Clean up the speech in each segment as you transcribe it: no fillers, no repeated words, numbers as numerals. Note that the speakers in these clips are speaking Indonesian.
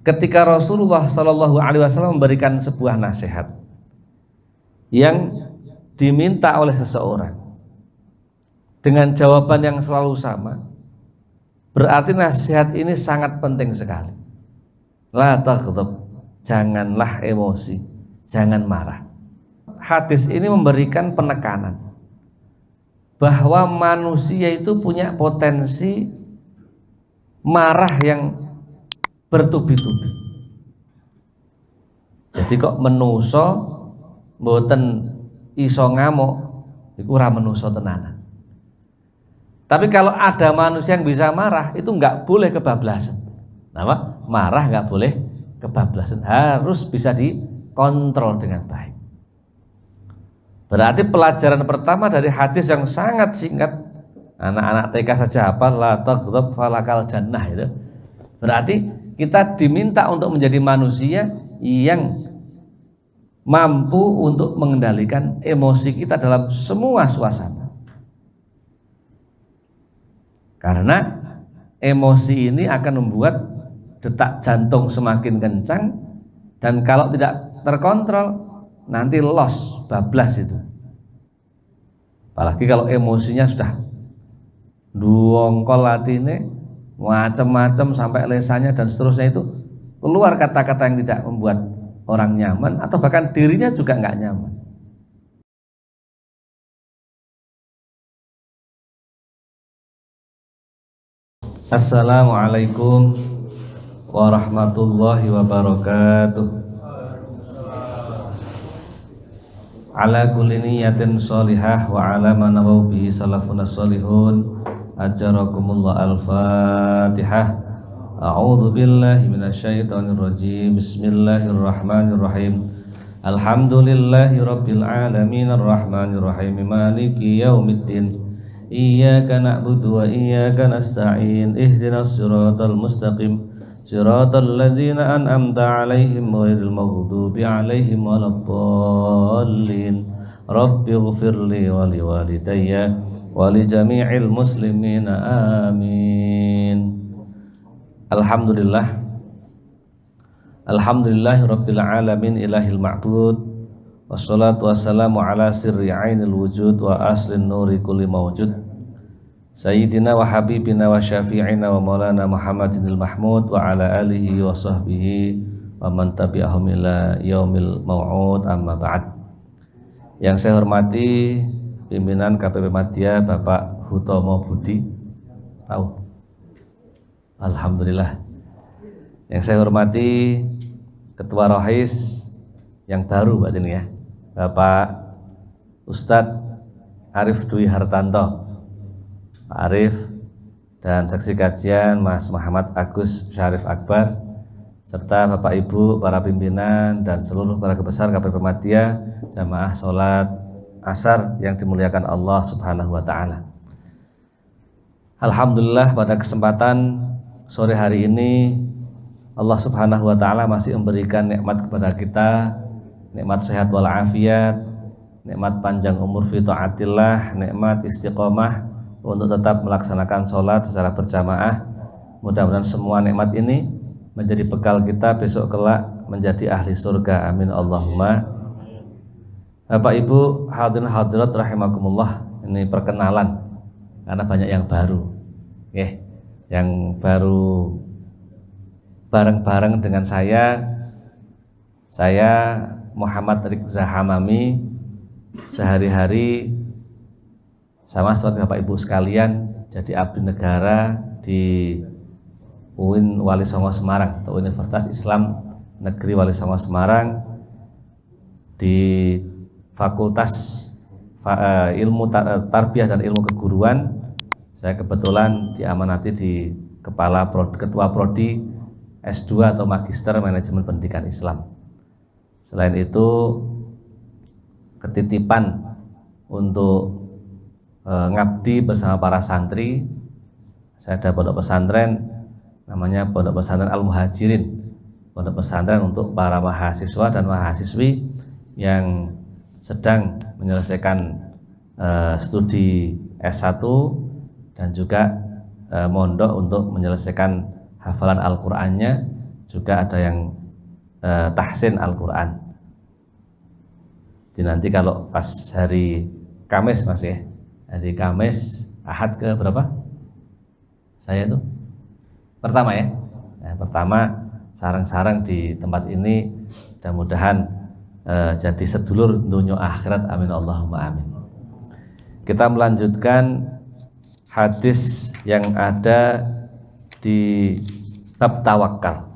ketika Rasulullah Shallallahu Alaihi Wasallam memberikan sebuah nasihat yang diminta oleh seseorang dengan jawaban yang selalu sama, berarti nasihat ini sangat penting sekali. La taghdab, janganlah emosi, jangan marah. Hadis ini memberikan penekanan bahwa manusia itu punya potensi marah yang bertubi-tubi. Jadi kok menuso mboten iso ngamuk, iku ora menuso tenanan. Tapi kalau ada manusia yang bisa marah, itu nggak boleh kebablasan. Nama marah nggak boleh kebablasan, harus bisa dikontrol dengan baik. Berarti pelajaran pertama dari hadis yang sangat singkat, anak-anak TK saja hafal, la taghdab falakal jannah itu. Berarti kita diminta untuk menjadi manusia yang mampu untuk mengendalikan emosi kita dalam semua suasana. Karena emosi ini akan membuat detak jantung semakin kencang, dan kalau tidak terkontrol nanti loss, bablas itu. Apalagi kalau emosinya sudah duongkol latine, macam-macam sampai lesanya dan seterusnya, itu keluar kata-kata yang tidak membuat orang nyaman atau bahkan dirinya juga nggak nyaman. Assalamualaikum warahmatullahi wabarakatuh. Ala kulli niyatin sholihah wa ala ma nawaw bihi salafuna sholihun, ajarakumullah. Al-Fatihah. A'udzu billahi minasyaitonir rajim. Bismillahirrahmanirrahim. Alhamdulillahi rabbil alamin arrahmanir rahim maliki yaumiddin. Iyyaka na'budu wa iyyaka nasta'in. Ihdinas siratal mustaqim, siratal ladzina an'amta 'alaihim ghairil maghdubi 'alaihim waladdallin. Rabbighfirli wa liwalidayya wa li jami'il muslimina amin. Alhamdulillahi rabbil alamin ilahil ma'bud. Wassalatu wassalamu ala sirri ainil wujud wa aslin nuri kulli mawjud, sayyidina wa habibina wa syafi'ina wa maulana Muhammadinil mahmud wa ala alihi wa sahbihi wa man tabi'ahum ila yaumil mau'ud, amma ba'd. Yang saya hormati pimpinan KPP Madya Bapak Hutomo Budi. Tahu? Alhamdulillah. Yang saya hormati Ketua Rohis yang baru Pak ini ya, Bapak Ustadz Arif Dwi Hartanto, Pak Arif, dan saksi kajian Mas Muhammad Agus Syarif Akbar, serta Bapak Ibu para pimpinan dan seluruh keluarga besar KPP Madya, jamaah sholat asar yang dimuliakan Allah Subhanahu wa Ta'ala. Alhamdulillah, pada kesempatan sore hari ini Allah Subhanahu wa Ta'ala masih memberikan nikmat kepada kita, nikmat sehat walafiat, nikmat panjang umur fi taatillah, nikmat istiqomah untuk tetap melaksanakan sholat secara berjamaah. Mudah-mudahan semua nikmat ini menjadi bekal kita besok kelak menjadi ahli surga, amin Allahumma. Bapak Ibu hadirin hadirat rahimakumullah, ini perkenalan karena banyak yang baru, yang baru bareng-bareng dengan saya Muhammad Rizza Hamami, sehari-hari sama seperti Bapak Ibu sekalian jadi abdi negara di UIN Wali Songo Semarang atau Universitas Islam Negeri Wali Songo Semarang di Fakultas Ilmu Tarbiyah dan Ilmu Keguruan. Saya kebetulan diamanati di Ketua Prodi S2 atau Magister Manajemen Pendidikan Islam. Selain itu ketitipan untuk ngabdi bersama para santri. Saya ada pondok pesantren namanya Pondok Pesantren Al-Muhajirin, pondok pesantren untuk para mahasiswa dan mahasiswi yang sedang menyelesaikan studi S1 dan juga mondok untuk menyelesaikan hafalan Al-Qur'annya, juga ada yang tahsin Al-Quran. Jadi nanti kalau pas hari Kamis Mas ya, hari Kamis Ahad ke berapa? Saya tuh pertama ya. Nah, pertama sarang-sarang di tempat ini, mudah-mudahan jadi sedulur dunia akhirat, amin Allahumma amin. Kita melanjutkan hadis yang ada di bab tawakal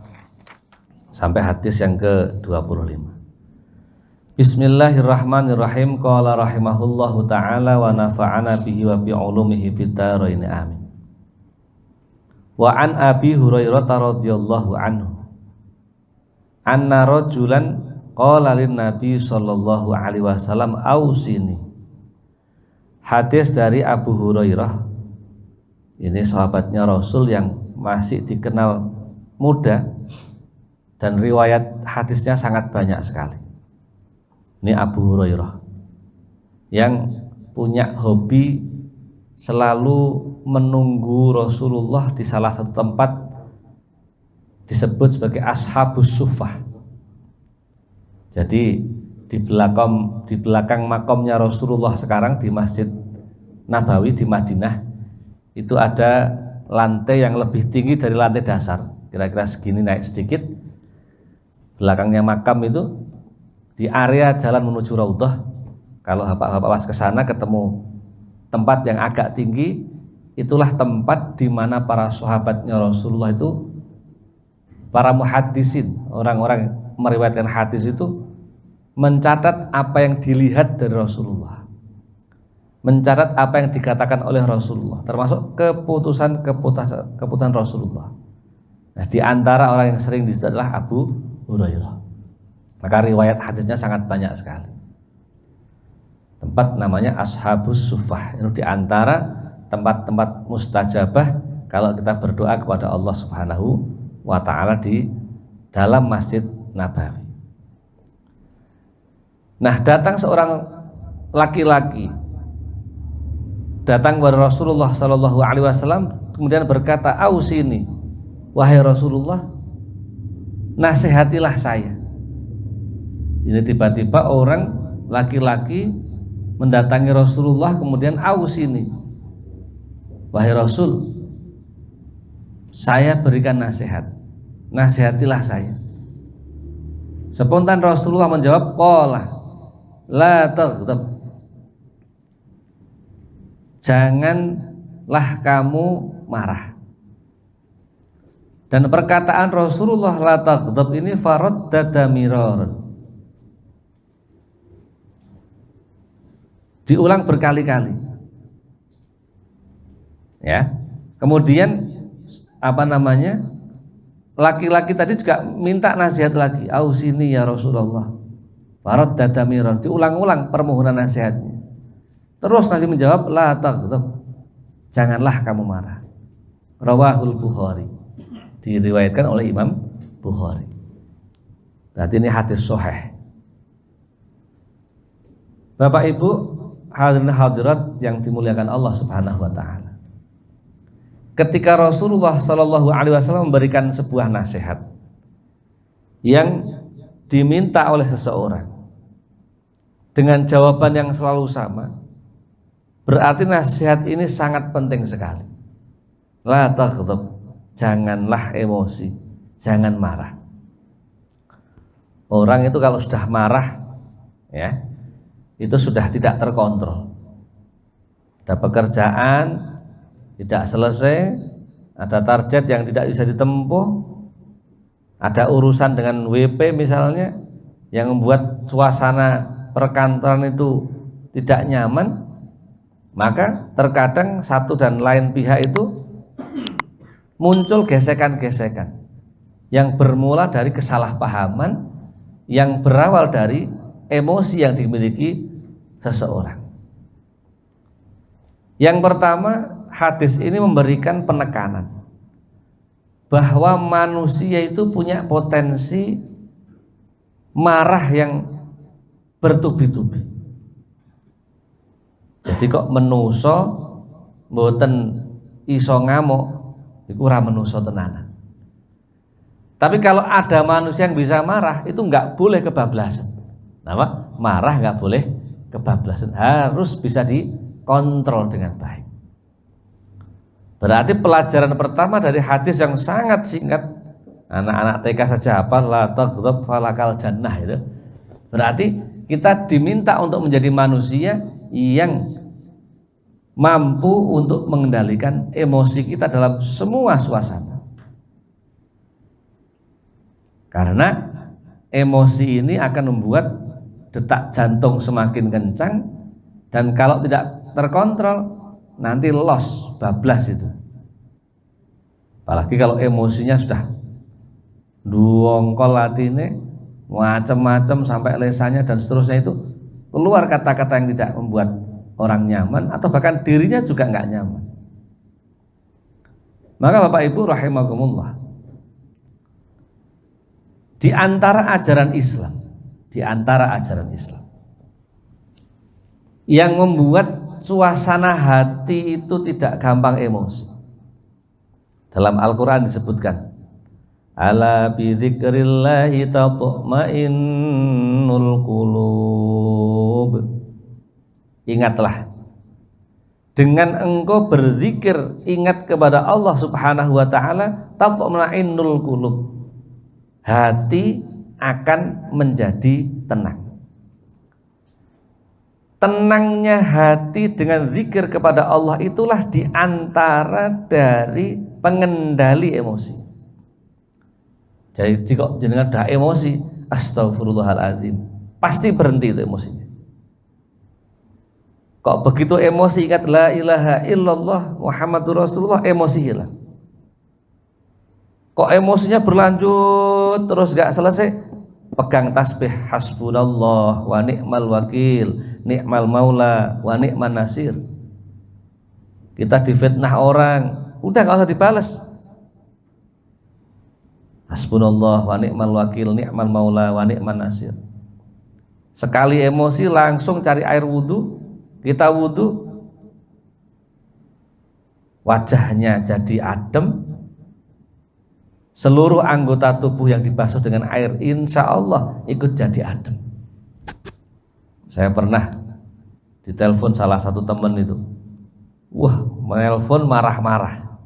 sampai hadis yang ke-25. Bismillahirrahmanirrahim. Qala rahimahullahu ta'ala wa nafa'ana bihi wa bi ulumihi fid dharain amin. Wa an Abi Hurairah radhiyallahu anhu anna rajulan qala lin Nabi sallallahu alaihi wasallam ausini. Hadis dari Abu Hurairah, ini sahabatnya Rasul yang masih dikenal muda dan riwayat hadisnya sangat banyak sekali. Ini Abu Hurairah yang punya hobi selalu menunggu Rasulullah di salah satu tempat disebut sebagai Ashabus Suffah. Jadi di belakang makamnya Rasulullah sekarang di Masjid Nabawi di Madinah itu ada lantai yang lebih tinggi dari lantai dasar, kira-kira segini naik sedikit. Belakangnya makam itu di area jalan menuju Raudhah. Kalau bapak-bapak pas ke sana ketemu tempat yang agak tinggi, itulah tempat di mana para sahabatnya Rasulullah itu, para muhaddisin, orang-orang meriwayatkan hadis itu mencatat apa yang dilihat dari Rasulullah, mencatat apa yang dikatakan oleh Rasulullah, termasuk keputusan Rasulullah. Nah, di antara orang yang sering di situ adalah Abu Hurairah. Maka riwayat hadisnya sangat banyak sekali. Tempat namanya Ashabus Suffah, itu di antara tempat-tempat mustajabah kalau kita berdoa kepada Allah Subhanahu wa ta'ala di dalam Masjid Nabawi. Nah, datang seorang laki-laki datang kepada Rasulullah Sallallahu Alaihi Wasallam, kemudian berkata, "Ausini, wahai Rasulullah, nasihatilah saya." Ini tiba-tiba orang laki-laki mendatangi Rasulullah, kemudian ausini, wahai Rasul, saya berikan nasihat, nasihatilah saya. Spontan Rasulullah menjawab, qala la taghdab, janganlah kamu marah. Dan perkataan Rasulullah la taghdab ini faraddada miraran, diulang berkali-kali. Ya. Kemudian laki-laki tadi juga minta nasihat lagi, ausini ya Rasulullah. Faraddada miraran, diulang-ulang permohonan nasihatnya. Terus Nabi menjawab, la taghdab, janganlah kamu marah. Rawahul Bukhari, diriwayatkan oleh Imam Bukhari. Berarti ini hadis sahih. Bapak Ibu hadirin hadirat yang dimuliakan Allah Subhanahu wa taala. Ketika Rasulullah Shallallahu alaihi wasallam memberikan sebuah nasihat yang diminta oleh seseorang dengan jawaban yang selalu sama, berarti nasihat ini sangat penting sekali. La taghdab, janganlah emosi, jangan marah. Orang itu kalau sudah marah, ya, itu sudah tidak terkontrol. Ada pekerjaan tidak selesai, ada target yang tidak bisa ditempuh, ada urusan dengan WP misalnya yang membuat suasana perkantoran itu tidak nyaman, maka terkadang satu dan lain pihak itu muncul gesekan-gesekan yang bermula dari kesalahpahaman yang berawal dari emosi yang dimiliki seseorang. Yang pertama, hadis ini memberikan penekanan bahwa manusia itu punya potensi marah yang bertubi-tubi. Jadi kok menuso mboten iso ngamuk, iku ora menuso tenanan. Tapi kalau ada manusia yang bisa marah, itu nggak boleh kebablasan. Nama marah nggak boleh kebablasan, harus bisa dikontrol dengan baik. Berarti pelajaran pertama dari hadis yang sangat singkat, anak-anak TK saja hafal, la taghdab falakal jannah itu. Berarti kita diminta untuk menjadi manusia yang mampu untuk mengendalikan emosi kita dalam semua suasana. Karena emosi ini akan membuat detak jantung semakin kencang, dan kalau tidak terkontrol nanti loss, bablas itu. Apalagi kalau emosinya sudah duongkol atine, macam-macam sampai lesanya dan seterusnya, itu keluar kata-kata yang tidak membuat orang nyaman atau bahkan dirinya juga nggak nyaman. Maka Bapak Ibu rahimakumullah, di antara ajaran Islam yang membuat suasana hati itu tidak gampang emosi, dalam Al-Quran disebutkan, ala bidzikrillahi tatma'innul qulub. Ingatlah, dengan engkau berzikir, ingat kepada Allah Subhanahu wa taala, tatma'innul qulub, hati akan menjadi tenang. Tenangnya hati dengan zikir kepada Allah itulah diantara dari pengendali emosi. Jadi kok jenengan dah emosi, astagfirullahaladzim, pasti berhenti itu emosinya. Kok begitu emosi ingat la ilaha illallah Muhammadur Rasulullah, emosi hilang. Kok emosinya berlanjut terus gak selesai, pegang tasbih hasbunallah wa ni'mal wakil, ni'mal maula wa ni'man nasir. Kita difitnah orang, udah gak usah dibalas, hasbunallah wa ni'mal wakil, ni'mal maula wa ni'man nasir. Sekali emosi langsung cari air wudhu, kita wudhu, wajahnya jadi adem, seluruh anggota tubuh yang dibasuh dengan air insya Allah ikut jadi adem. Saya pernah ditelepon salah satu teman itu, menelpon marah-marah,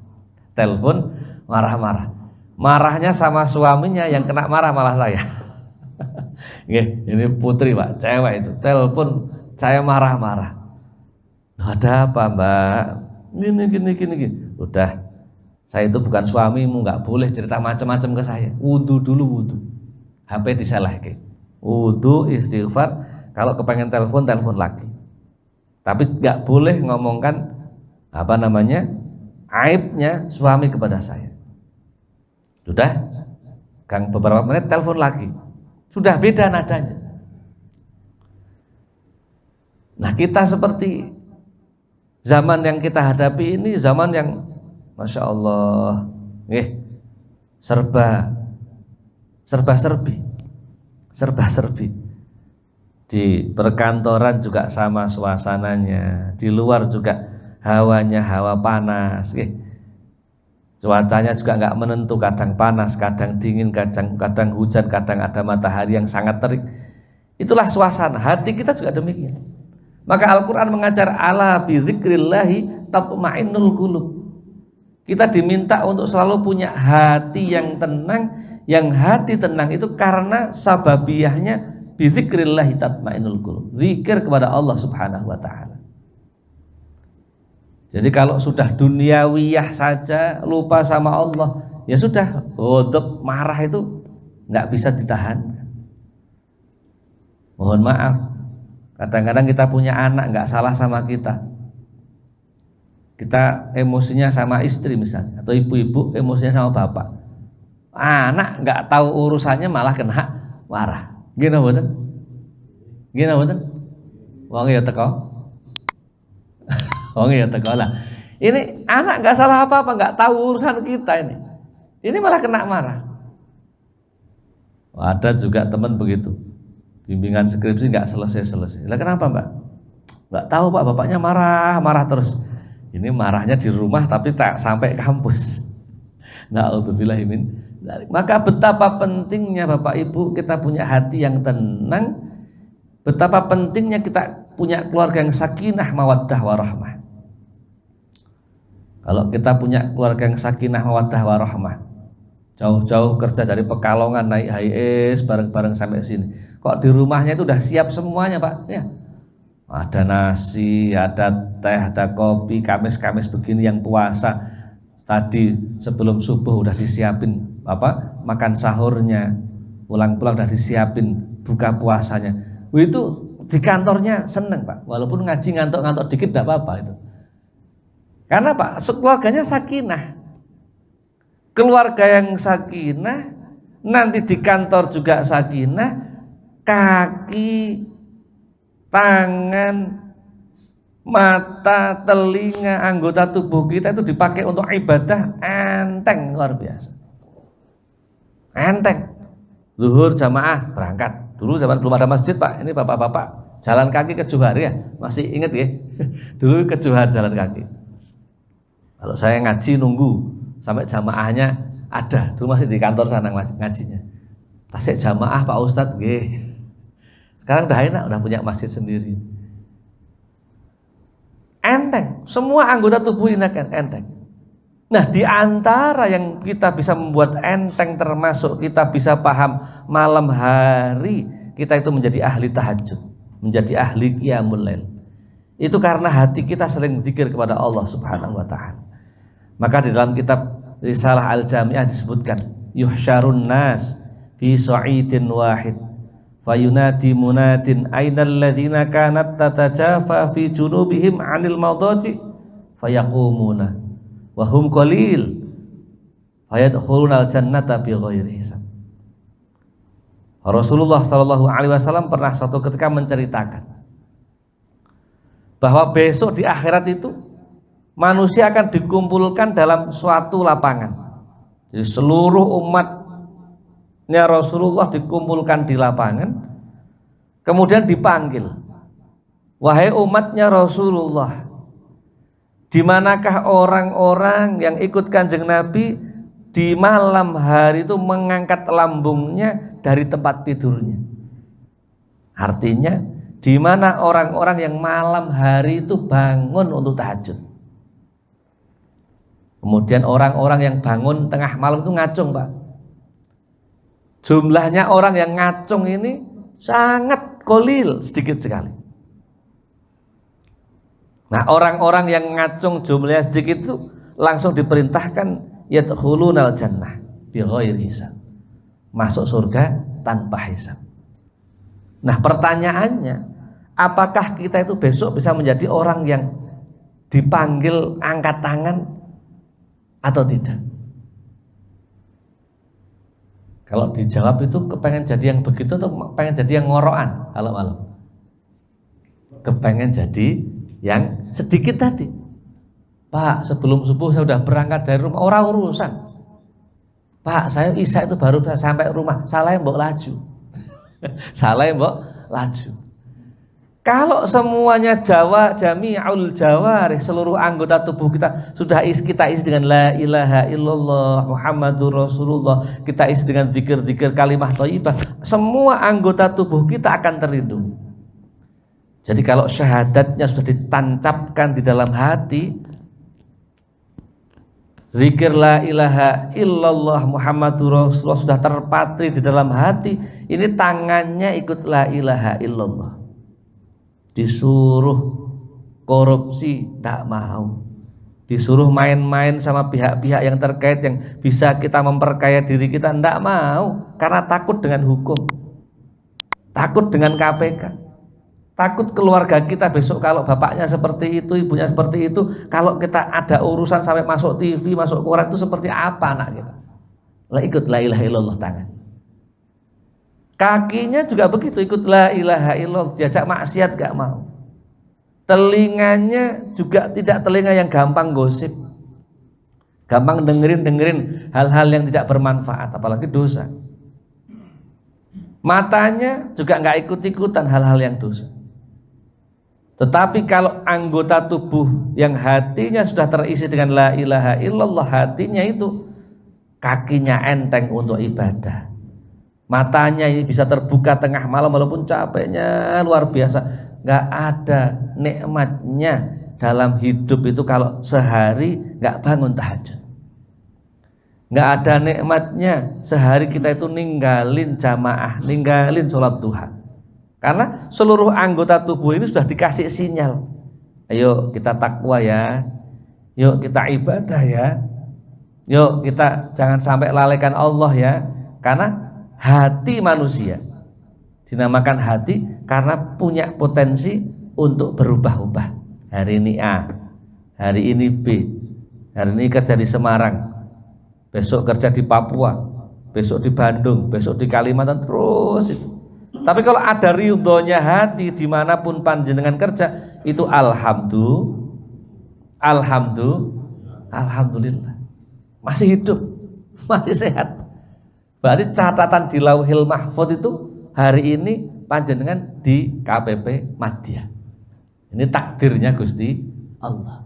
telepon marah-marah, marahnya sama suaminya, yang kena marah malah saya. Ini putri Pak, cewek itu, telepon saya marah-marah. Ada apa Mbak? Gini. Udah, saya itu bukan suamimu, nggak boleh cerita macam-macam ke saya. Wudhu dulu, wudhu. HP disalahke. Wudhu, istighfar. Kalau kepengen telepon lagi. Tapi nggak boleh ngomongkan aibnya suami kepada saya. Sudah, Kang, beberapa menit telepon lagi. Sudah beda nadanya. Nah, kita seperti zaman yang kita hadapi ini, zaman yang Masya Allah, serba-serbi. Di perkantoran juga sama suasananya, di luar juga hawanya hawa panas. Cuacanya juga nggak menentu, kadang panas, kadang dingin, kadang hujan, kadang ada matahari yang sangat terik. Itulah suasana hati kita juga demikian. Maka Al-Quran mengajar ala bidzikrillahi tatma'innul qulub. Kita diminta untuk selalu punya hati yang tenang. Yang hati tenang itu karena sababiyahnya bidzikrillahi tatma'innul qulub, zikir kepada Allah Subhanahu wa ta'ala. Jadi kalau sudah duniawiyah saja, lupa sama Allah, ya sudah, ghadab, marah itu nggak bisa ditahan. Mohon maaf, kadang-kadang kita punya anak nggak salah sama kita emosinya sama istri misalnya, atau ibu-ibu emosinya sama bapak. Anak nggak tahu urusannya malah kena marah. Gini betul? Wong ya teko. Wong ya teko lah. Ini anak nggak salah apa-apa, nggak tahu urusan kita ini. Ini malah kena marah. Ada juga teman begitu. Bimbingan skripsi nggak selesai. Lah kenapa Mbak? Nggak tahu Pak, bapaknya marah terus. Ini marahnya di rumah tapi tak sampai kampus. Na'udzubillahi min Maka betapa pentingnya Bapak Ibu kita punya hati yang tenang, betapa pentingnya kita punya keluarga yang sakinah mawaddah warahmah. Kalau kita punya keluarga yang sakinah mawaddah warahmah, jauh-jauh kerja dari Pekalongan naik HIS bareng-bareng sampai sini, kok di rumahnya itu udah siap semuanya Pak ya, ada nasi, ada teh, ada kopi, kamis-kamis begini yang puasa tadi sebelum subuh udah disiapin makan sahurnya, pulang-pulang udah disiapin buka puasanya. Itu di kantornya seneng Pak, walaupun ngaji ngantuk-ngantuk dikit tidak apa-apa itu. Karena Pak, keluarganya sakinah. Keluarga yang sakinah, nanti di kantor juga sakinah, kaki, tangan, mata, telinga, anggota tubuh kita itu dipakai untuk ibadah enteng, luar biasa. Enteng. Zuhur jamaah berangkat. Dulu zaman belum ada masjid Pak, ini bapak-bapak jalan kaki ke Johar ya, masih ingat ya? Dulu ke Johar jalan kaki. Kalau saya ngaji nunggu sampai jamaahnya ada, dulu masih di kantor sana ngajinya. Tasik jamaah Pak Ustadz, sekarang udah enak, udah punya masjid sendiri. Enteng, semua anggota tubuh ini kan enteng. Nah, di antara yang kita bisa membuat enteng termasuk kita bisa paham malam hari kita itu menjadi ahli tahajud, menjadi ahli qiyamul lail. Itu karena hati kita sering zikir kepada Allah Subhanahu wa taala. Maka di dalam kitab Risalah Al-Jami'ah disebutkan, yuhsyarun nas fi sa'idin wahid fayunadi munadin ainal ladzina kanat tatajafa fi junubihim 'anil mawdaji fayaqumuna wa hum qalil fayadkhulunal jannata bighairi hisab. Rasulullah sallallahu alaihi wasallam pernah suatu ketika menceritakan bahwa besok di akhirat itu manusia akan dikumpulkan dalam suatu lapangan. Jadi seluruh umatnya Rasulullah dikumpulkan di lapangan, kemudian dipanggil, wahai umatnya Rasulullah, di manakah orang-orang yang ikut kanjeng Nabi di malam hari itu mengangkat lambungnya dari tempat tidurnya? Artinya, di mana orang-orang yang malam hari itu bangun untuk tahajud. Kemudian orang-orang yang bangun tengah malam itu ngacung Pak. Jumlahnya orang yang ngacung ini sangat qalil, sedikit sekali. Nah, orang-orang yang ngacung jumlahnya sedikit itu langsung diperintahkan yadkhulunal jannah bighairi hisab, masuk surga tanpa hisab. Nah, pertanyaannya, apakah kita itu besok bisa menjadi orang yang dipanggil angkat tangan atau tidak? Kalau dijawab itu kepengen jadi yang begitu atau pengen jadi yang ngorokan malam-malam? Kepengen jadi yang sedikit tadi. Pak, sebelum subuh saya sudah berangkat dari rumah, orang urusan. Pak, saya isya itu baru sampai rumah, salah yang mbok laju. Salah yang mbok laju. Kalau semuanya jami'ul jawarih, seluruh anggota tubuh kita sudah kita isi dengan la ilaha illallah Muhammadur Rasulullah, kita isi dengan zikir-zikir kalimah thayyibah, semua anggota tubuh kita akan terlindungi. Jadi kalau syahadatnya sudah ditancapkan di dalam hati, zikir la ilaha illallah Muhammadur Rasulullah sudah terpatri di dalam hati, ini tangannya ikut la ilaha illallah. Disuruh korupsi tidak mau, disuruh main-main sama pihak-pihak yang terkait yang bisa kita memperkaya diri kita tidak mau, karena takut dengan hukum, takut dengan KPK, takut keluarga kita besok kalau bapaknya seperti itu, ibunya seperti itu, kalau kita ada urusan sampai masuk TV, masuk koran itu seperti apa anak kita. Lah ikut la ilaha illallah tangan. Kakinya juga begitu, ikut la ilaha illallah, diajak maksiat gak mau. Telinganya juga tidak telinga yang gampang gosip, gampang dengerin hal-hal yang tidak bermanfaat, apalagi dosa. Matanya juga gak ikut-ikutan hal-hal yang dosa. Tetapi kalau anggota tubuh yang hatinya sudah terisi dengan la ilaha illallah, hatinya itu kakinya enteng untuk ibadah, matanya ini bisa terbuka tengah malam walaupun capeknya luar biasa. Nggak ada nikmatnya dalam hidup itu kalau sehari nggak bangun tahajud. Nggak ada nikmatnya sehari kita itu ninggalin jamaah, ninggalin sholat duha. Karena seluruh anggota tubuh ini sudah dikasih sinyal, ayo kita takwa ya, yuk kita ibadah ya, yuk kita jangan sampai lalaikan Allah ya. Karena hati manusia dinamakan hati karena punya potensi untuk berubah-ubah. Hari ini A, hari ini B, hari ini kerja di Semarang, besok kerja di Papua, besok di Bandung, besok di Kalimantan, terus itu. Tapi kalau ada ridhonya hati dimanapun panjenengan kerja, itu alhamdulillah masih hidup, masih sehat. Berarti catatan di Lauhil Mahfuz itu hari ini panjenengan di KPP Madya. Ini takdirnya Gusti Allah.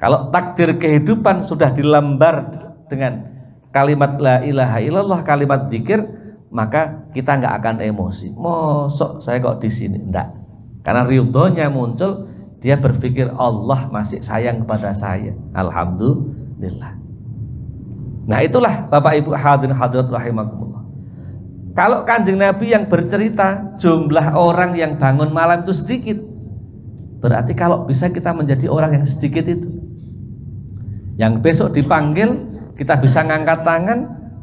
Kalau takdir kehidupan sudah dilembar dengan kalimat la ilaha illallah, kalimat zikir, maka kita nggak akan emosi. Mosok saya kok di sini? Enggak. Karena ridhonya muncul, dia berpikir Allah masih sayang kepada saya. Alhamdulillah. Nah itulah Bapak Ibu hadirin hadirat rahimakumullah. Kalau Kanjeng Nabi yang bercerita jumlah orang yang bangun malam itu sedikit, berarti kalau bisa kita menjadi orang yang sedikit itu, yang besok dipanggil kita bisa ngangkat tangan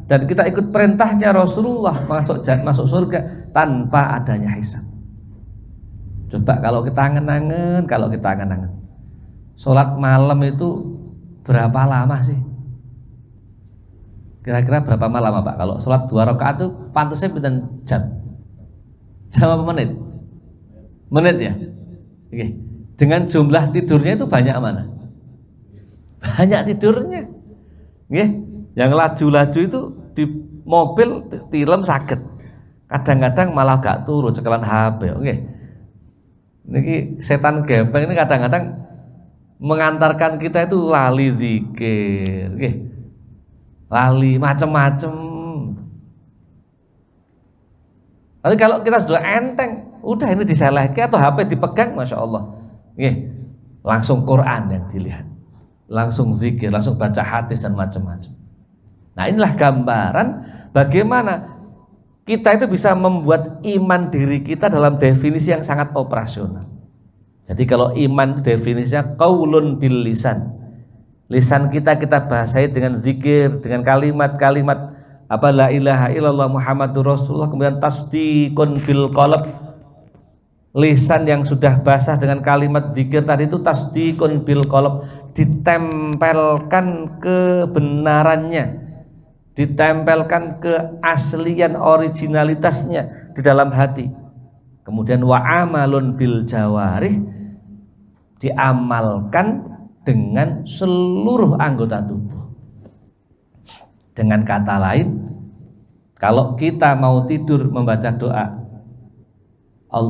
dan kita ikut perintahnya Rasulullah masuk surga tanpa adanya hisab. Coba kalau kita angen-angen, sholat malam itu berapa lama sih? Kira-kira berapa lama Pak? Kalau sholat 2 rakaat itu pantasnya pinten jam? Jam apa menit? Menit ya? Oke. Dengan jumlah tidurnya itu banyak mana? Banyak tidurnya. Oke. Yang laju-laju itu di mobil film sakit. Kadang-kadang malah gak turun sekelan HP. Oke. Ini setan gempeng ini kadang-kadang mengantarkan kita itu lali zikir. Oke. Lali macem-macem. Tapi kalau kita sudah enteng, udah ini diselehke atau HP dipegang, masya Allah, langsung Quran yang dilihat, langsung zikir, langsung baca hadis dan macam-macam. Nah inilah gambaran bagaimana kita itu bisa membuat iman diri kita dalam definisi yang sangat operasional. Jadi kalau iman itu definisinya qaulun bil lisan. Lisan kita bahasai dengan zikir, dengan kalimat-kalimat apa la ilaha illallah Muhammadur Rasulullah, kemudian tasdiqun bil qalb. Lisan yang sudah basah dengan kalimat zikir tadi itu tasdiqun bil qalb, ditempelkan kebenarannya, ditempelkan keaslian originalitasnya di dalam hati. Kemudian wa amalun bil jawarih, diamalkan dengan seluruh anggota tubuh. Dengan kata lain, kalau kita mau tidur membaca doa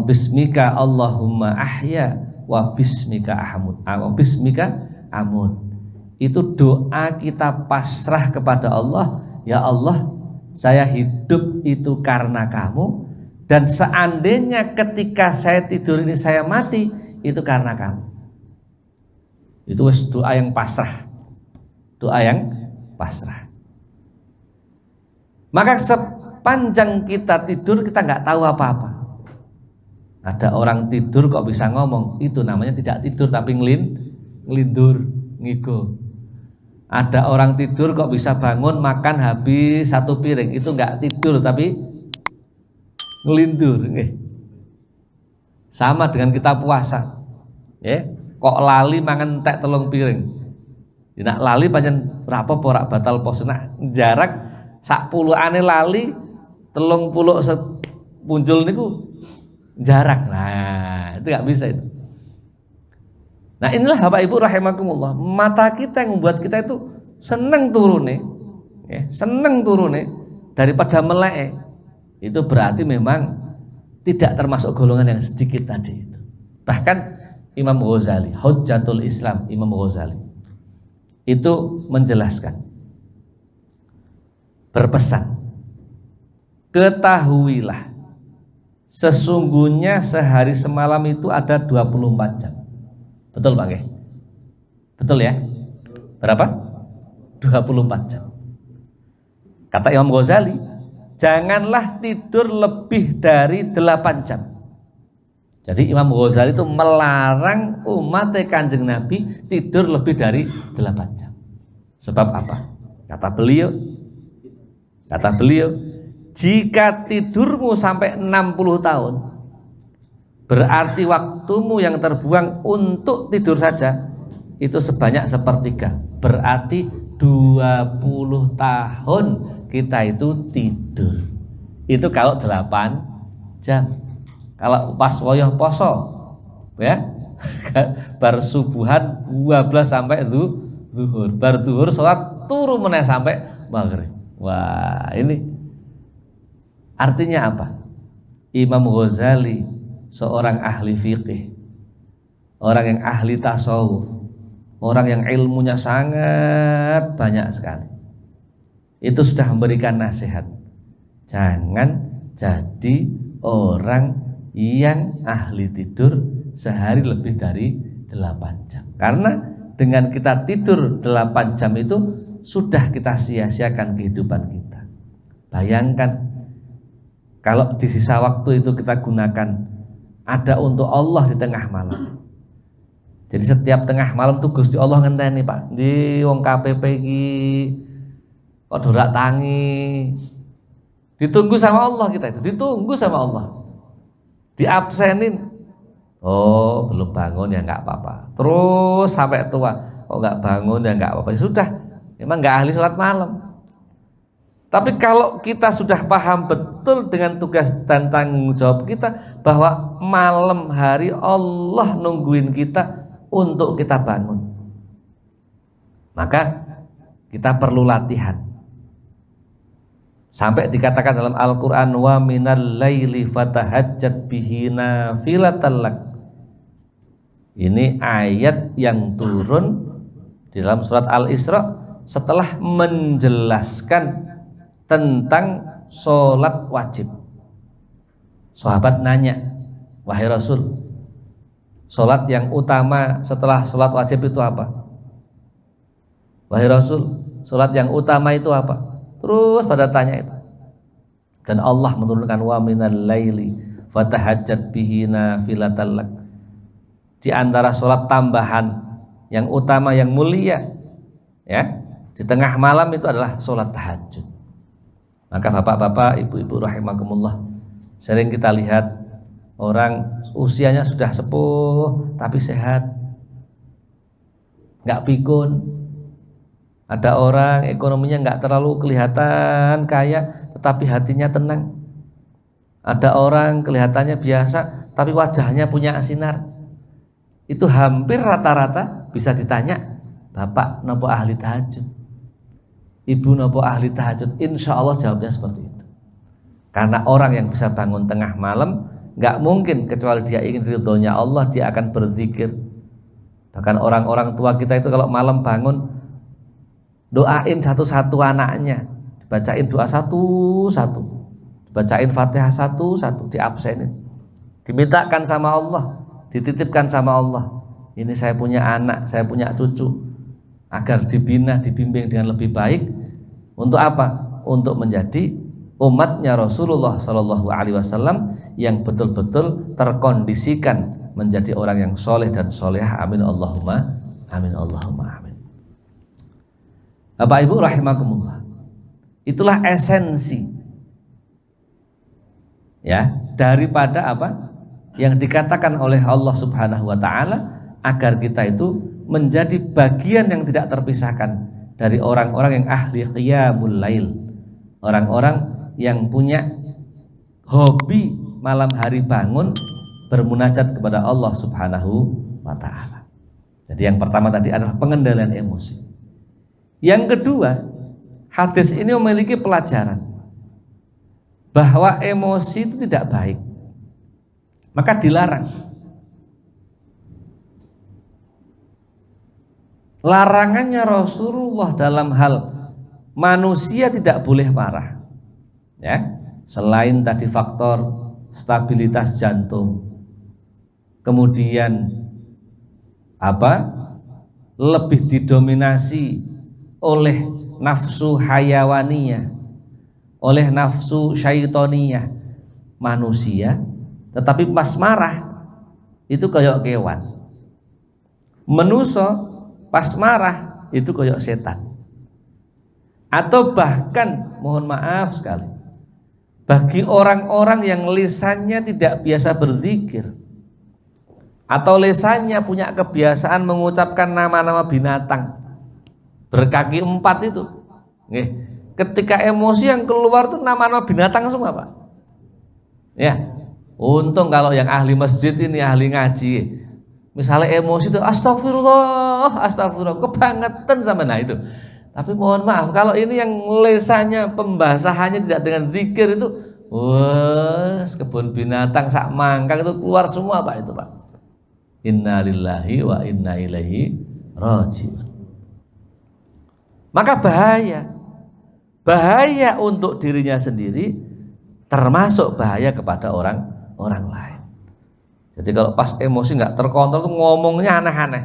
bismika Allahumma ahya wa bismika ahmud, bismika amut, itu doa kita pasrah kepada Allah. Ya Allah, saya hidup itu karena kamu, dan seandainya ketika saya tidur ini saya mati, itu karena kamu. Itu doa yang pasrah. Doa yang pasrah. Maka sepanjang kita tidur kita nggak tahu apa-apa. Ada orang tidur kok bisa ngomong, itu namanya tidak tidur tapi ngelindur, ngigo. Ada orang tidur kok bisa bangun makan habis 1 piring, itu nggak tidur tapi ngelindur. Sama dengan kita puasa, kok lali mangan entek 3 piring. Nak lali pancen rapo porak batal pos, nak jarak sak puluhane lali 30 punjul niku jarak. Nah, itu nggak bisa itu. Nah, inilah Bapak Ibu rahimakumullah, mata kita yang membuat kita itu seneng turune, seneng turune daripada melek. Itu berarti memang tidak termasuk golongan yang sedikit tadi itu. Bahkan Imam Ghazali, Hujjatul Islam Imam Ghazali itu menjelaskan berpesan, ketahuilah sesungguhnya sehari semalam itu ada 24 jam. Betul Pak? Betul ya? Berapa? 24 jam. Kata Imam Ghazali, janganlah tidur lebih dari 8 jam. Jadi Imam Ghazali itu melarang umat Kanjeng Nabi tidur lebih dari 8 jam. Sebab apa? Kata beliau, jika tidurmu sampai 60 tahun, berarti waktumu yang terbuang untuk tidur saja itu sebanyak sepertiga. Berarti 20 tahun kita itu tidur. Itu kalau 8 jam. Kalau pas woyoh poso ya, bar subuhan 12 sampai zuhur, bar zuhur sholat turu meneh sampai maghrib. Wah, ini artinya apa? Imam Ghazali seorang ahli fikih, orang yang ahli tasawuf, orang yang ilmunya sangat banyak sekali, itu sudah memberikan nasihat, jangan jadi orang yang ahli tidur sehari lebih dari 8 jam. Karena dengan kita tidur 8 jam itu sudah kita sia-siakan kehidupan kita. Bayangkan kalau di sisa waktu itu kita gunakan ada untuk Allah di tengah malam. Jadi setiap tengah malam tuh Gusti Allah ngenteni Pak, di wong KPP iki kok dorak tangi. Ditunggu sama Allah kita itu, ditunggu sama Allah. Diabsenin, oh belum bangun ya nggak apa-apa, terus sampai tua kok nggak bangun ya nggak apa-apa, sudah memang nggak ahli sholat malam. Tapi kalau kita sudah paham betul dengan tugas dan tanggung jawab kita bahwa malam hari Allah nungguin kita untuk kita bangun, maka kita perlu latihan. Sampai dikatakan dalam Al-Quran, wa minal laili fatahajjat bihi nafilatan lak. Ini ayat yang turun di dalam surat Al-Isra setelah menjelaskan tentang sholat wajib. Sahabat nanya, wahai Rasul, sholat yang utama setelah sholat wajib itu apa? Wahai Rasul, sholat yang utama itu apa? Terus pada tanya itu. Dan Allah menurunkan wa minal laili fatahajjat bihi nafilatan lak. Di antara sholat tambahan yang utama yang mulia ya, di tengah malam itu adalah sholat tahajud. Maka bapak-bapak, ibu-ibu rahimakumullah, sering kita lihat orang usianya sudah sepuh tapi sehat, nggak pikun. Ada orang ekonominya nggak terlalu kelihatan kaya, tetapi hatinya tenang. Ada orang kelihatannya biasa, tapi wajahnya punya sinar. Itu hampir rata-rata bisa ditanya, bapak nopo ahli tahajud, ibu nopo ahli tahajud. Insya Allah jawabnya seperti itu. Karena orang yang bisa bangun tengah malam, nggak mungkin kecuali dia ingin ridhonya Allah, dia akan berzikir. Bahkan orang-orang tua kita itu kalau malam bangun, doain satu-satu anaknya, dibacain doa satu-satu, dibacain Fatihah satu-satu, diabsenin, dimintakan sama Allah, dititipkan sama Allah, ini saya punya anak, saya punya cucu, agar dibina, dibimbing dengan lebih baik. Untuk apa? Untuk menjadi umatnya Rasulullah Shallallahu Alaihi Wasallam yang betul-betul terkondisikan menjadi orang yang soleh dan solehah. Amin Allahumma amin Allahumma amin. Bapak Ibu rahimakumullah, itulah esensi ya daripada apa yang dikatakan oleh Allah Subhanahu wa taala, agar kita itu menjadi bagian yang tidak terpisahkan dari orang-orang yang ahli qiyamul lail, orang-orang yang punya hobi malam hari bangun bermunajat kepada Allah Subhanahu wa taala. Jadi yang pertama tadi adalah pengendalian emosi. Yang kedua, hadis ini memiliki pelajaran bahwa emosi itu tidak baik, maka dilarang. Larangannya Rasulullah dalam hal manusia tidak boleh marah. Ya, selain tadi faktor stabilitas jantung, kemudian lebih didominasi oleh nafsu hayawaniyah, oleh nafsu syaitoniyah manusia, tetapi pas marah itu kayak kewan. Manusia pas marah itu kayak setan. Atau bahkan mohon maaf sekali, bagi orang-orang yang lisannya tidak biasa berzikir, atau lisannya punya kebiasaan mengucapkan nama-nama binatang berkaki 4 itu, ketika emosi yang keluar tuh nama-nama binatang semua, Pak. Ya, untung kalau yang ahli masjid ini, ahli ngaji, misalnya emosi itu astagfirullah, astagfirullah, kebangetan sama itu. Tapi mohon maaf, kalau ini yang lisannya pembahasannya tidak dengan zikir itu, kebun binatang sak mangkang itu keluar semua, Pak, itu, Pak. Inna lillahi wa inna ilaihi raji'un. Maka bahaya untuk dirinya sendiri, termasuk bahaya kepada orang lain. Jadi kalau pas emosi nggak terkontrol tuh ngomongnya aneh-aneh.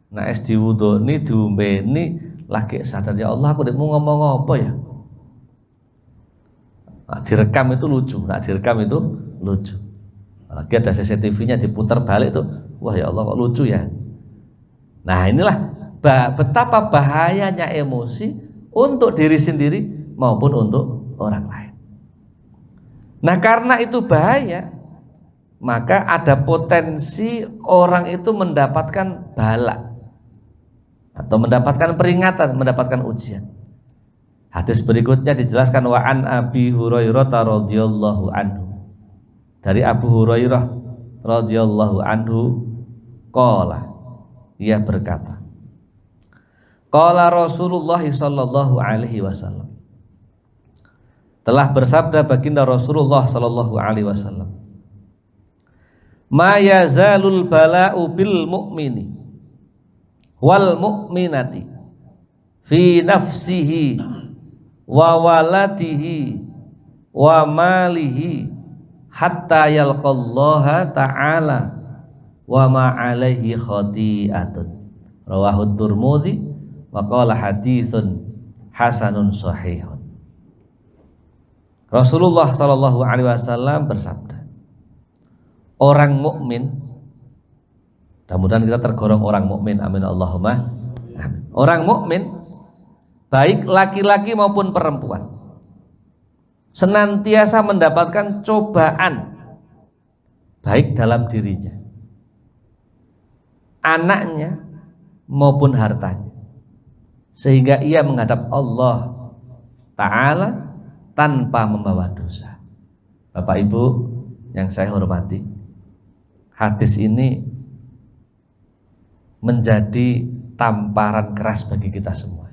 Nah, es diwudoni, diombeni, lagi sadar, ya Allah aku mau ngomong apa ya. Nah, direkam itu lucu. Lagi ada CCTV-nya diputar balik tuh, wah ya Allah kok lucu ya. Nah, inilah betapa bahayanya emosi untuk diri sendiri maupun untuk orang lain. Nah, karena itu bahaya, maka ada potensi orang itu mendapatkan bala atau mendapatkan peringatan, mendapatkan ujian. Hadis berikutnya dijelaskan, wa an Abi Hurairah radhiyallahu anhu. Dari Abu Hurairah radhiyallahu anhu qala, ia berkata, qala Rasulullah sallallahu alaihi wasallam, telah bersabda baginda Rasulullah sallallahu alaihi wasallam, ma yazalul bala'u bil mu'mini wal mu'minati fi nafsihi wa waladihi wa malihi hatta yalqallaha ta'ala wa ma alaihi khati'atun. Rawahu Tirmidzi wa qala haditsun hasanun sahihun. Rasulullah sallallahu alaihi wasallam bersabda, orang mukmin, mudah-mudahan kita tergolong orang mukmin, amin Allahumma amin. Orang mukmin, baik laki-laki maupun perempuan, senantiasa mendapatkan cobaan baik dalam dirinya, anaknya maupun hartanya, sehingga ia menghadap Allah Ta'ala tanpa membawa dosa. Bapak Ibu yang saya hormati, hadis ini menjadi tamparan keras bagi kita semua.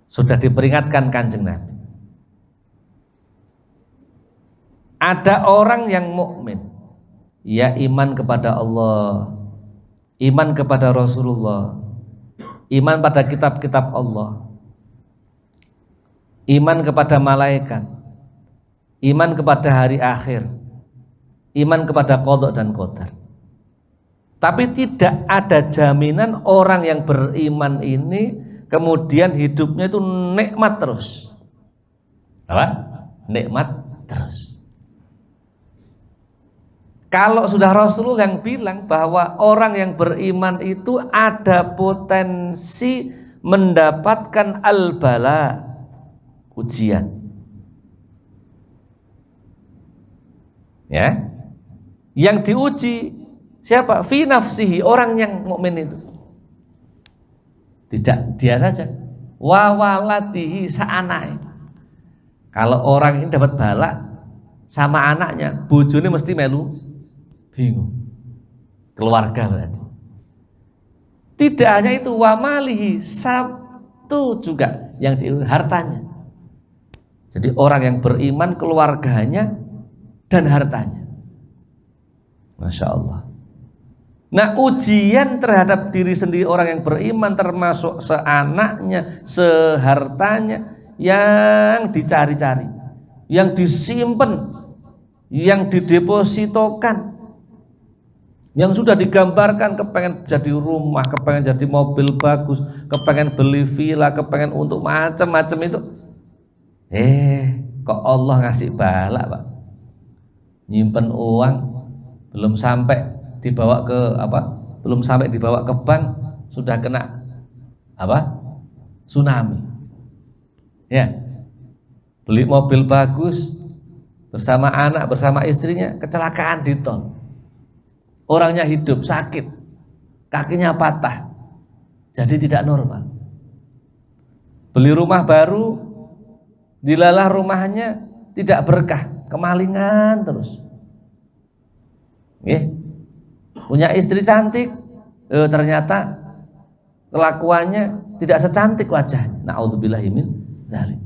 Sudah diperingatkan Kanjeng Nabi. Ada orang yang mukmin, ia iman kepada Allah, iman kepada Rasulullah, iman pada kitab-kitab Allah, iman kepada malaikat, iman kepada hari akhir, iman kepada qada dan qadar. Tapi tidak ada jaminan orang yang beriman ini kemudian hidupnya itu nikmat terus. Apa? Nikmat terus. Kalau sudah Rasulullah yang bilang bahwa orang yang beriman itu ada potensi mendapatkan al-bala, ujian. Ya. Yang diuji siapa? Fi nafsihi, orang yang mukmin itu. Tidak dia saja, wa waladihi, saanai. Kalau orang ini dapat bala sama anaknya, bojone mesti melu bingung. Keluarga berarti. Tidak hanya itu, wa malihi, satu juga yang hartanya. Jadi orang yang beriman, keluarganya dan hartanya. Masya Allah. Nah, ujian terhadap diri sendiri orang yang beriman termasuk seanaknya, sehartanya yang dicari-cari, yang disimpan, yang didepositokan, yang sudah digambarkan kepengen jadi rumah, kepengen jadi mobil bagus, kepengen beli villa, kepengen untuk macam-macam itu. Kok Allah ngasih bala, Pak. Nyimpen uang belum sampai dibawa ke belum sampai dibawa ke bank sudah kena tsunami. Ya. Beli mobil bagus bersama anak, bersama istrinya, kecelakaan di tol. Orangnya hidup sakit, kakinya patah, jadi tidak normal. Beli rumah baru, dilalah rumahnya tidak berkah, kemalingan terus. Punya istri cantik, ternyata kelakuannya tidak secantik wajahnya. Na'udzubillahi min dzalik.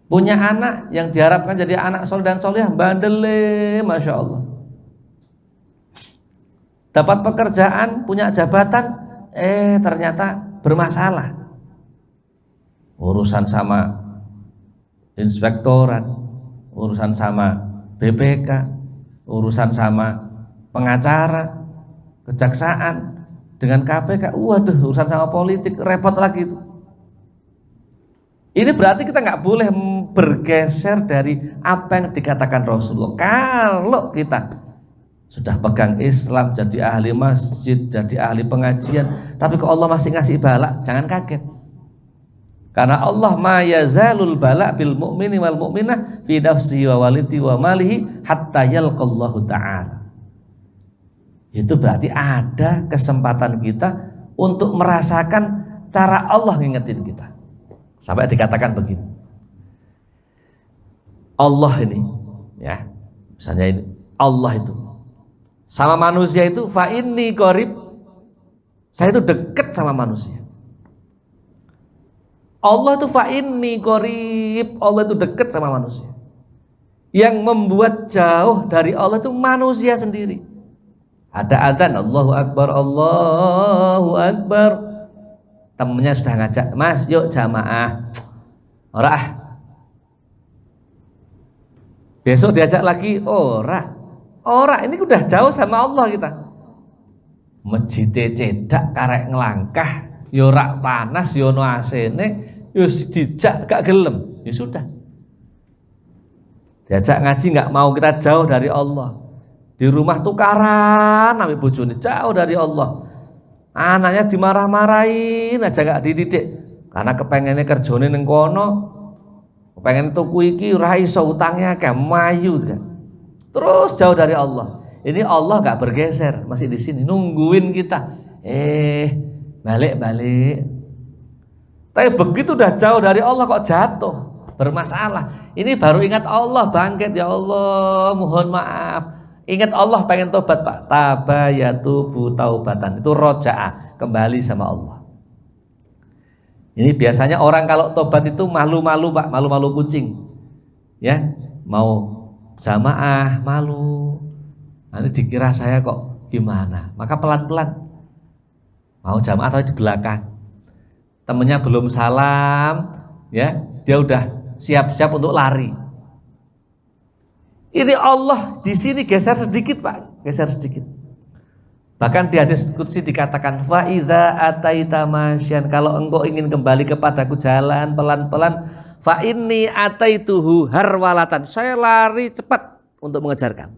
Punya anak yang diharapkan jadi anak soleh dan soleh, bandele, masya Allah. Dapat pekerjaan, punya jabatan, ternyata bermasalah. Urusan sama inspektorat, urusan sama BPK, urusan sama pengacara, kejaksaan, dengan KPK, waduh, urusan sama politik, repot lagi itu. Ini berarti kita nggak boleh bergeser dari apa yang dikatakan Rasulullah. Kalau kita sudah pegang Islam, jadi ahli masjid, jadi ahli pengajian, tapi kok Allah masih ngasih bala, jangan kaget. Karena Allah ma yazalul bala bil mu'mini wal mu'minah fi nafsihi wa walidi wa malihi hatta yalqallahu ta'ala. Itu berarti ada kesempatan kita untuk merasakan cara Allah ngingetin kita. Sampai dikatakan begini, Allah ini, ya, misalnya ini, Allah itu sama manusia itu fa inni qarib, saya itu dekat sama manusia. Allah itu fa inni qarib, Allah itu dekat sama manusia. Yang membuat jauh dari Allah itu manusia sendiri. Ada adzan, Allahu Akbar, Allahu Akbar. Temennya sudah ngajak, Mas yuk jamaah, ora, besok diajak lagi, ora, ini udah jauh sama Allah kita. Masjid cedak karek ngelangkah, yorak panas, yono asene, yus dijak gak gelem, ya sudah. Diajak ngaji nggak mau, kita jauh dari Allah. Di rumah tukaran, nami bojone jauh dari Allah. Anaknya dimarah-marahin aja gak dididik karena kepengennya kerjane ning kono, kepengen tuku iki ora iso, utangnya akeh, mayu kan. Terus jauh dari Allah. Ini Allah gak bergeser, masih di sini nungguin kita. Balik. Tapi begitu udah jauh dari Allah kok jatuh, bermasalah. Ini baru ingat Allah, bangkit, ya Allah, mohon maaf. Ingat Allah, pengen tobat Pak, tabayatubu taubatan, itu roja'ah, kembali sama Allah. Ini biasanya orang kalau tobat itu malu-malu Pak, malu-malu kucing, ya, mau jamaah malu, nanti dikira saya kok gimana, maka pelan-pelan mau jamaah atau di belakang, temennya belum salam, ya, dia udah siap-siap untuk lari. Ini Allah di sini geser sedikit Pak, geser sedikit. Bahkan di hadis qudsi dikatakan fa idza ataita masyan, kalau engkau ingin kembali kepadaku jalan pelan-pelan, fa inni ataituhu harwalatan, saya lari cepat untuk mengejar kamu.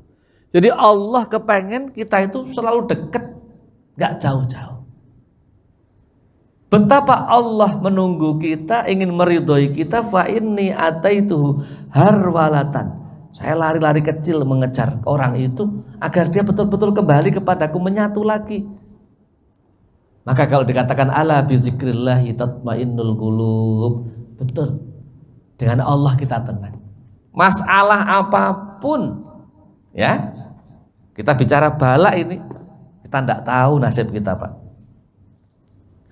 Jadi Allah kepengen kita itu selalu dekat, gak jauh-jauh. Betapa Allah menunggu kita, ingin meridhoi kita, fa inni ataituhu harwalatan. Saya lari-lari kecil mengejar orang itu agar dia betul-betul kembali kepadaku, menyatu lagi. Maka kalau dikatakan ala bi dzikrillahi tatmainnul qulub, betul. Dengan Allah kita tenang. Masalah apapun, ya. Kita bicara bala ini, kita tidak tahu nasib kita Pak.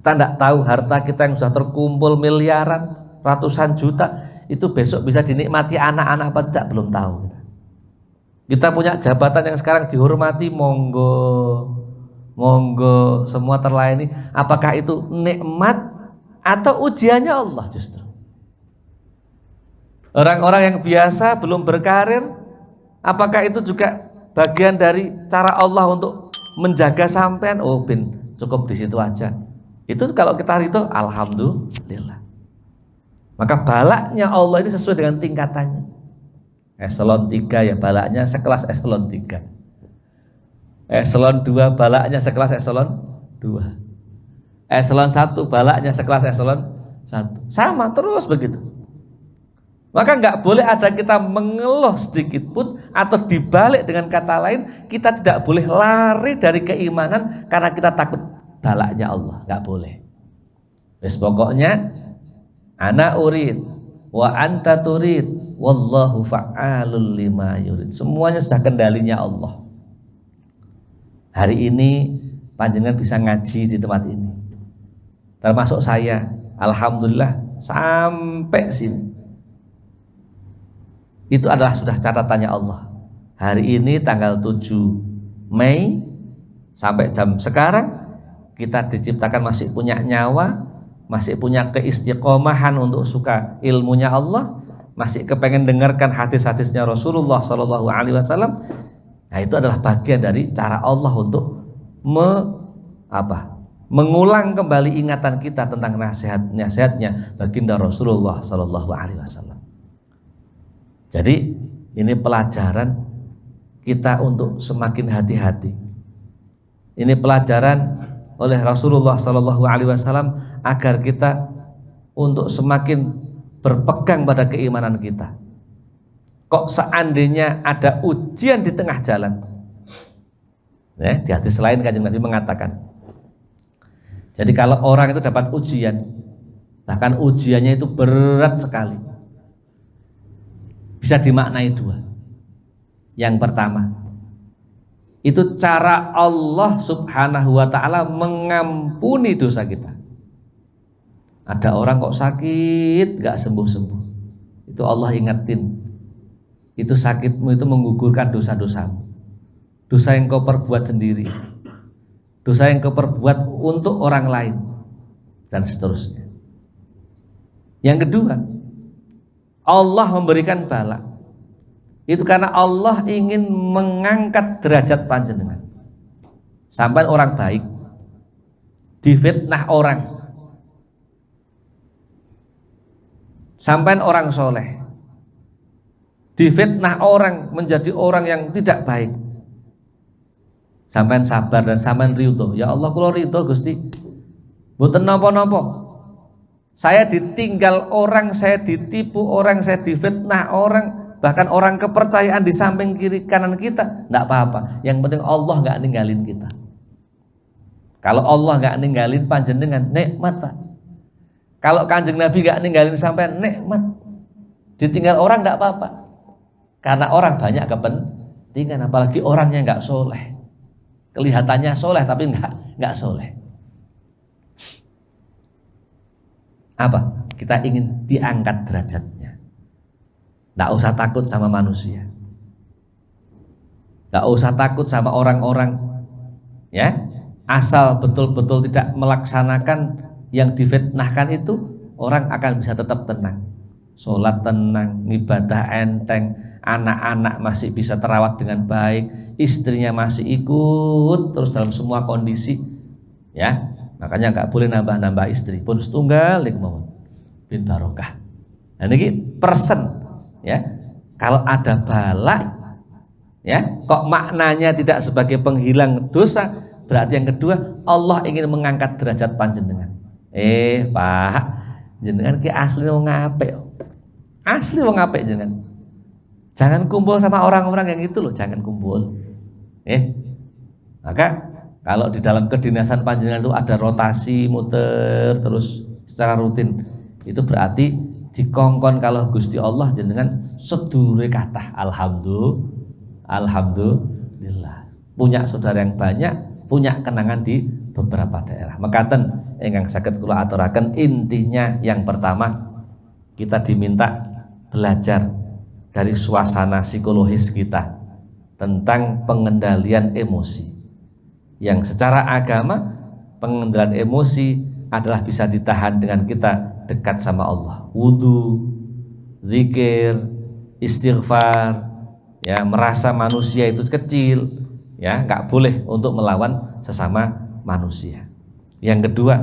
Kita tidak tahu harta kita yang sudah terkumpul miliaran, ratusan juta, itu besok bisa dinikmati anak-anak apa tidak, belum tahu. Kita punya jabatan yang sekarang dihormati, monggo. Monggo semua terlayani. Apakah itu nikmat atau ujiannya Allah justru? Orang-orang yang biasa belum berkarir, apakah itu juga bagian dari cara Allah untuk menjaga sampean? Oh bin, cukup di situ aja. Itu kalau kita itu alhamdulillah. Maka balaknya Allah ini sesuai dengan tingkatannya. Eselon 3 ya balaknya sekelas eselon 3. Eselon 2 balaknya sekelas eselon 2. Eselon 1 balaknya sekelas eselon 1. Sama terus begitu. Maka nggak boleh ada kita mengeluh sedikit pun, atau dibalik dengan kata lain, kita tidak boleh lari dari keimanan karena kita takut balaknya Allah. Nggak boleh. Wes pokoknya ana urid wa anta turid wallahu fa'alul lima yurid. Semuanya sudah kendalinya Allah. Hari ini panjenengan bisa ngaji di tempat ini, termasuk saya. Alhamdulillah sampai sini. Itu adalah sudah catatannya Allah. Hari ini tanggal 7 Mei sampai jam sekarang kita diciptakan masih punya nyawa, masih punya keistiqomahan untuk suka ilmunya Allah, masih kepengen dengarkan hadis-hadisnya Rasulullah Sallallahu Alaihi Wasallam. Nah itu adalah bagian dari cara Allah untuk mengulang kembali ingatan kita tentang nasihat-nasihatnya baginda Rasulullah Sallallahu Alaihi Wasallam. Jadi ini pelajaran kita untuk semakin hati-hati. Ini pelajaran oleh Rasulullah Sallallahu Alaihi Wasallam agar kita untuk semakin berpegang pada keimanan kita. Kok seandainya ada ujian di tengah jalan, ya, di hadis lain Kanjeng Nabi mengatakan, jadi kalau orang itu dapat ujian, bahkan ujiannya itu berat sekali, bisa dimaknai dua. Yang pertama, itu cara Allah Subhanahu wa ta'ala mengampuni dosa kita. Ada orang kok sakit gak sembuh-sembuh, itu Allah ingetin, itu sakitmu itu menggugurkan dosa-dosamu, dosa yang kau perbuat sendiri, dosa yang kau perbuat untuk orang lain, dan seterusnya. Yang kedua, Allah memberikan bala itu karena Allah ingin mengangkat derajat panjenengan. Sampai orang baik difitnah orang, sampai orang soleh difitnah orang menjadi orang yang tidak baik, sampai sabar dan sampai ridho. Ya Allah kula ridho Gusti, mboten napa-napa. Saya ditinggal orang, saya ditipu orang, saya difitnah orang, bahkan orang kepercayaan di samping kiri kanan kita, enggak apa-apa. Yang penting Allah enggak ninggalin kita. Kalau Allah enggak ninggalin panjenengan, nikmat Pak. Kalau Kanjeng Nabi enggak ninggalin sampean, nikmat. Ditinggal orang enggak apa-apa. Karena orang banyak kepentingan, apalagi orangnya enggak soleh. Kelihatannya soleh tapi enggak soleh. Apa? Kita ingin diangkat derajatnya. Nggak usah takut sama manusia, nggak usah takut sama orang-orang, ya. Asal betul-betul tidak melaksanakan yang difitnahkan itu, orang akan bisa tetap tenang, sholat tenang, ibadah enteng, anak-anak masih bisa terawat dengan baik, istrinya masih ikut terus dalam semua kondisi, ya. Makanya nggak boleh nambah-nambah istri, pun setunggal mawon bin barokah. Nah ini persen, ya. Kalau ada bala, ya, kok maknanya tidak sebagai penghilang dosa, berarti yang kedua Allah ingin mengangkat derajat panjenengan. Pak, jenengan ki asli wong apik. Asli wong apik jenengan. Jangan kumpul sama orang-orang yang itu loh, jangan kumpul. Maka kalau di dalam kedinasan panjenengan itu ada rotasi muter terus secara rutin, itu berarti dikongkon kalau Gusti Allah jenengan sedulure kathah. Alhamdulillah. Punya saudara yang banyak, punya kenangan di beberapa daerah. Mekaten ingkang saged kula aturaken, intinya yang pertama kita diminta belajar dari suasana psikologis kita tentang pengendalian emosi. yang secara agama pengendalian emosi adalah bisa ditahan dengan kita dekat sama Allah, wudu, zikir, istighfar, ya, merasa manusia itu kecil, ya, nggak boleh untuk melawan sesama manusia. Yang kedua,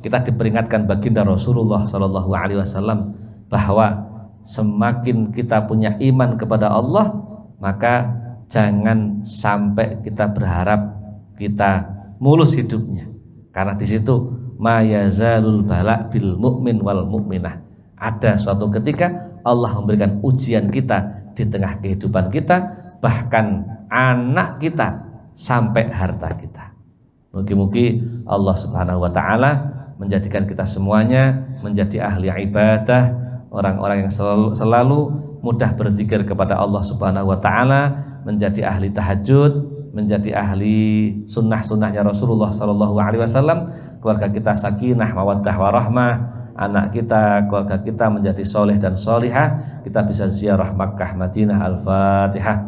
kita diperingatkan baginda Rasulullah Shallallahu Alaihi Wasallam bahwa semakin kita punya iman kepada Allah, maka jangan sampai kita berharap kita mulus hidupnya, karena di situ ma yazalul bala bil mu'min wal mu'minah. Ada suatu ketika Allah memberikan ujian kita di tengah kehidupan kita, bahkan anak kita sampai harta kita. Mugi-mugi Allah Subhanahu wa taala menjadikan kita semuanya menjadi ahli ibadah, orang-orang yang selalu mudah berzikir kepada Allah Subhanahu wa taala, menjadi ahli tahajud, menjadi ahli sunnah-sunnahnya Rasulullah sallallahu alaihi wasallam, keluarga kita sakinah, mawaddah warahmah, anak kita, keluarga kita menjadi soleh dan solihah, kita bisa ziarah Makkah, Madinah. Al-Fatihah.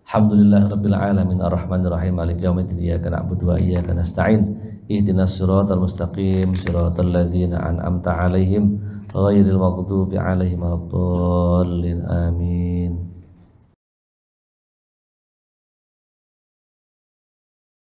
Alhamdulillah rabbil alamin arrahmanir rahim maliki yaumiddin iyyaka na'budu wa iyyaka nasta'in ihdinas siratal mustaqim siratal ladzina an'amta 'alaihim ghairil maghdubi 'alaihim waladdallin amin.